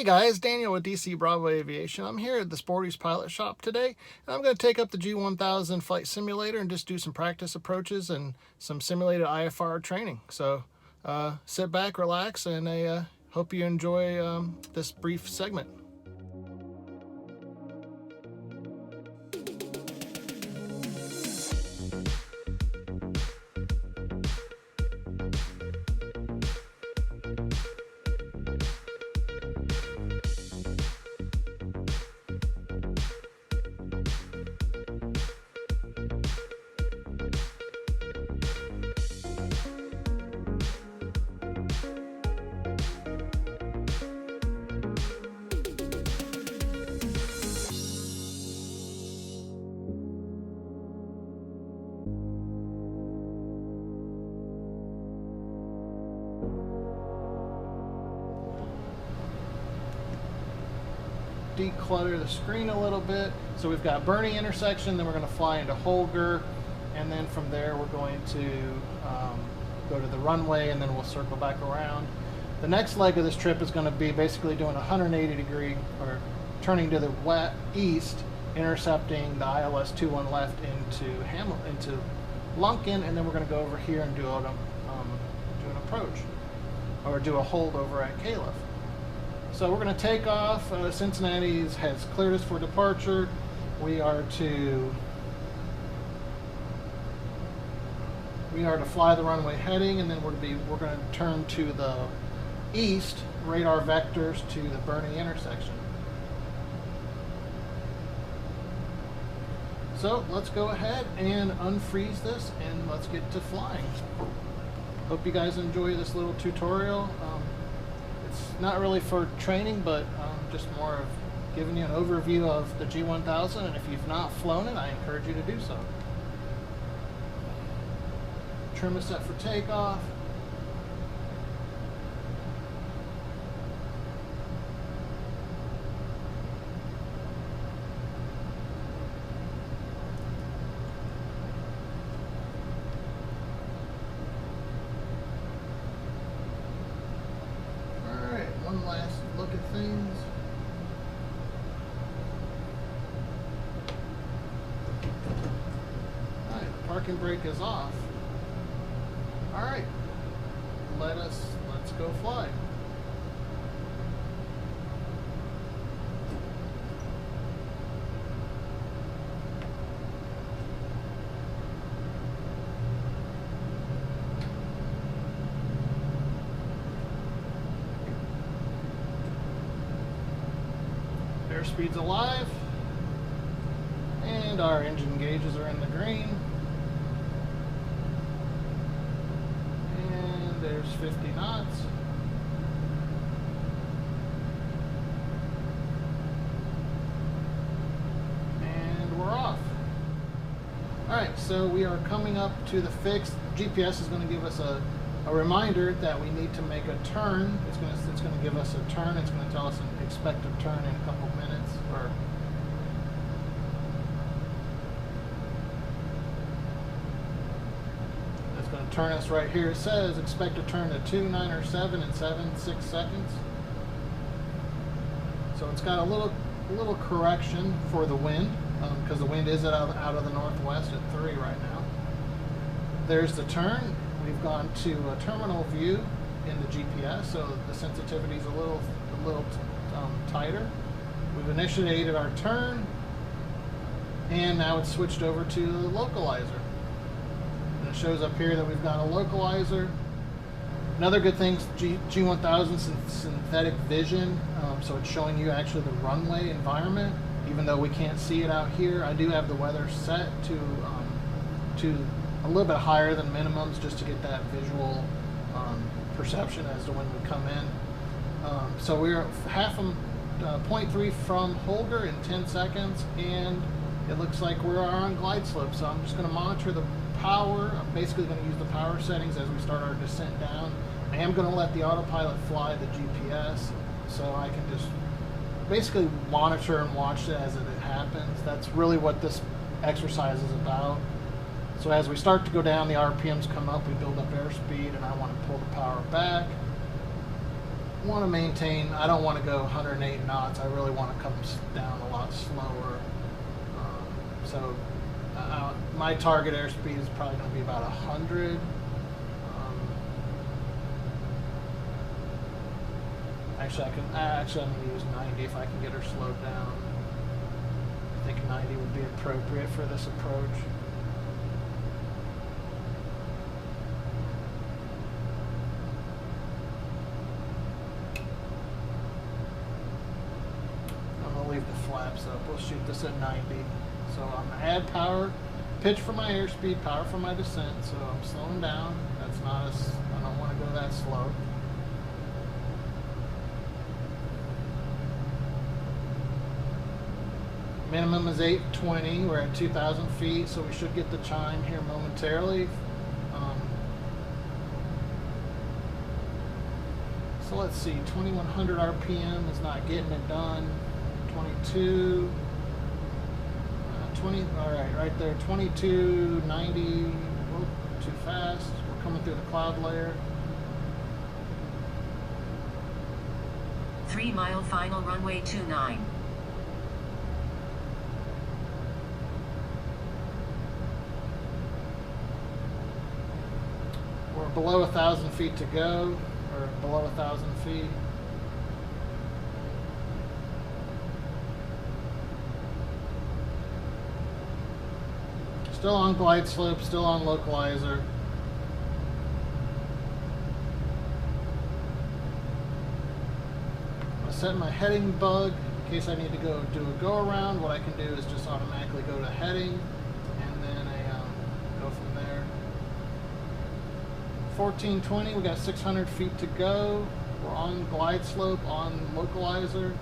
Hey guys, Daniel with DC Bravo Aviation. I'm here at the Sporty's Pilot Shop today, and I'm going to take up the G1000 flight simulator and just do some practice approaches and some simulated IFR training. So sit back, relax, and I hope you enjoy this brief segment. Declutter the screen a little bit. So we've got Bernie intersection, then we're going to fly into Holger, and then from there we're going to go to the runway, and then we'll circle back around. The next leg of this trip is going to be basically doing a 180 degree, or turning to the east, intercepting the ILS 21 left into Lunken, and then we're going to go over here and do an approach, or do a hold over at Calif. So we're going to take off. Cincinnati has cleared us for departure. We are to fly the runway heading, and then we're going to turn to the east, radar vectors to the Bernie intersection. So let's go ahead and unfreeze this, and let's get to flying. Hope you guys enjoy this little tutorial. It's not really for training, but just more of giving you an overview of the G1000, and if you've not flown it, I encourage you to do so. Trim is set for takeoff. One last look at things. Alright, parking brake is off. Alright, let's go fly. Airspeed's alive, and our engine gauges are in the green, and there's 50 knots. And we're off. Alright, so we are coming up to the fix. GPS is going to give us a reminder that we need to make a turn. It's going to give us a turn. It's going to tell us an expected turn in a couple minutes. It's going to turn us right here. It says expected turn to 2907 in 6 seconds. So it's got a little correction for the wind, because the wind is out of the northwest at 3 right now. There's the turn. We've gone to a terminal view in the GPS, so the sensitivity is a little tighter. We've initiated our turn, and now it's switched over to the localizer. And it shows up here that we've got a localizer. Another good thing, G1000 synthetic vision, so it's showing you actually the runway environment, even though we can't see it out here. I do have the weather set to a little bit higher than minimums, just to get that visual perception as to when we come in. So we're 0.3 from Holger in 10 seconds, and it looks like we're on glide slope. So I'm just going to monitor the power. I'm basically going to use the power settings as we start our descent down. I am going to let the autopilot fly the GPS, so I can just basically monitor and watch it as it happens. That's really what this exercise is about. So as we start to go down, the RPMs come up, we build up airspeed, and I want to pull the power back. want to maintain, I don't want to go 108 knots. I really want to come down a lot slower. So my target airspeed is probably going to be about 100. Actually, I'm going to use 90 if I can get her slowed down. I think 90 would be appropriate for this approach. I'm going to leave the flaps up. We'll shoot this at 90. So I'm going to add power, pitch for my airspeed, power for my descent. So I'm slowing down. That's not as, I don't want to go that slow. Minimum is 820. We're at 2,000 feet, so we should get the chime here momentarily. So let's see, 2100 RPM is not getting it done. 22, 20. All right there, 2290. Whoop, too fast. We're coming through the cloud layer. 3 mile final runway 29. We're below 1,000 feet to go, or below 1,000 feet. Still on glide slope, still on localizer. I'm set my heading bug in case I need to go do a go around. What I can do is just automatically go to heading and then go from there. 1420, we got 600 feet to go. We're on glide slope, on localizer.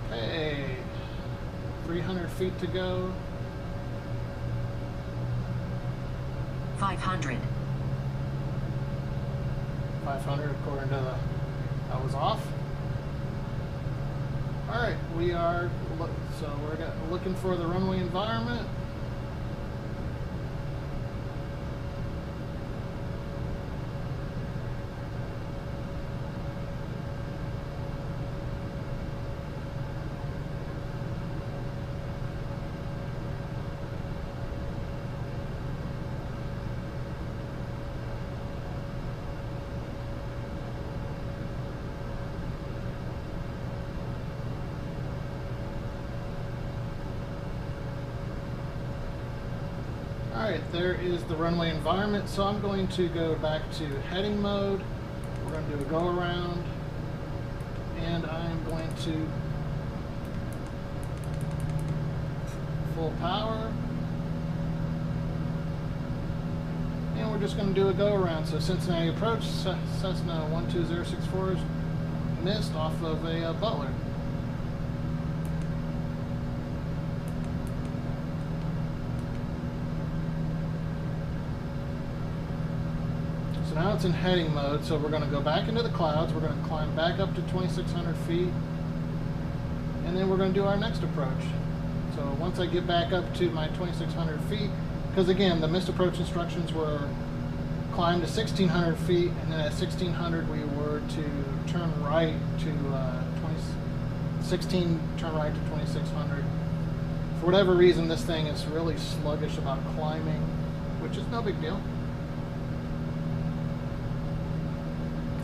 Okay, 300 feet to go. 500. 500 according to the, I was off. All right, we are, so we're looking for the runway environment. Alright, there is the runway environment, so I'm going to go back to heading mode. We're going to do a go around, and I'm going to full power, and we're just going to do a go around. So Cincinnati approach, Cessna 12064 is missed off of a Butler. So now it's in heading mode, so we're going to go back into the clouds, we're going to climb back up to 2,600 feet, and then we're going to do our next approach. So once I get back up to my 2,600 feet, because again, the missed approach instructions were climb to 1,600 feet, and then at 1,600 we were to turn right to 16, turn right to 2,600. For whatever reason, this thing is really sluggish about climbing, which is no big deal.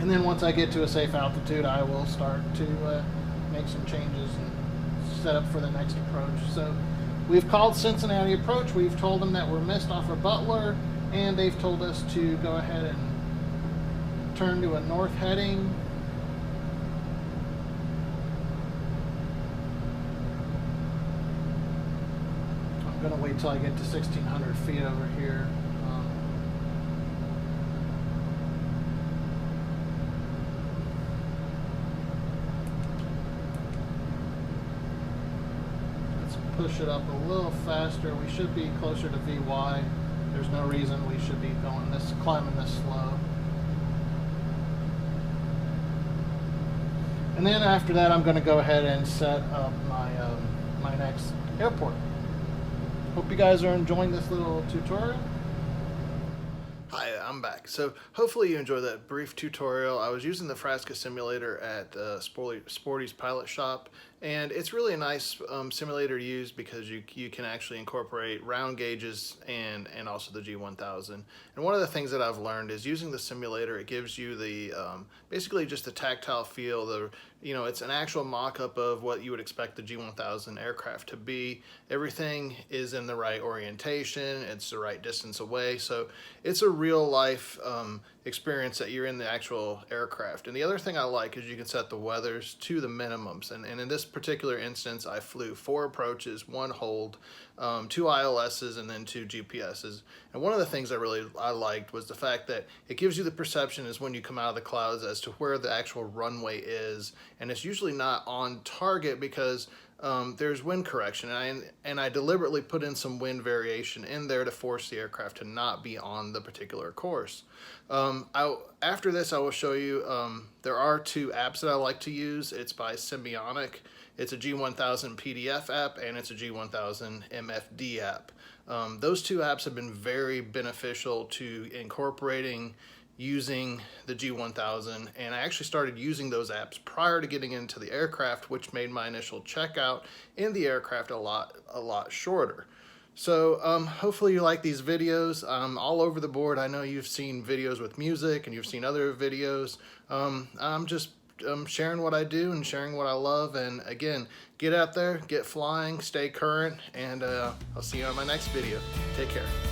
And then once I get to a safe altitude, I will start to make some changes and set up for the next approach. So we've called Cincinnati approach. We've told them that we're missed off of Butler, and they've told us to go ahead and turn to a north heading. I'm going to wait till I get to 1,600 feet over here. Push it up a little faster. We should be closer to VY. There's no reason we should be climbing this slow. And then after that, I'm going to go ahead and set up my next airport. Hope you guys are enjoying this little tutorial. Hi, I'm back. So hopefully you enjoyed that brief tutorial. I was using the Frasca simulator at Sporty's Pilot Shop, and it's really a nice simulator to use because you can actually incorporate round gauges and also the G1000. And one of the things that I've learned is using the simulator, it gives you the basically just a tactile feel. It's an actual mock-up of what you would expect the G1000 aircraft to be. Everything is in the right orientation, it's the right distance away, so it's a real life experience that you're in the actual aircraft. And the other thing I like is you can set the weathers to the minimums, and in this particular instance I flew 4 approaches, 1 hold, 2 ILSs, and then 2 GPSs. And one of the things I liked was the fact that it gives you the perception is when you come out of the clouds as to where the actual runway is, and it's usually not on target because there's wind correction, and I deliberately put in some wind variation in there to force the aircraft to not be on the particular course. After this I will show you, there are 2 apps that I like to use. It's by Symbionic. It's a G1000 PDF app and it's a G1000 MFD app. Those 2 apps have been very beneficial to incorporating using the G1000, and I actually started using those apps prior to getting into the aircraft, which made my initial checkout in the aircraft a lot shorter. So hopefully you like these videos. All over the board. I know you've seen videos with music and you've seen other videos. I'm just sharing what I do and sharing what I love, and again, get out there, get flying, stay current, and I'll see you on my next video. Take care.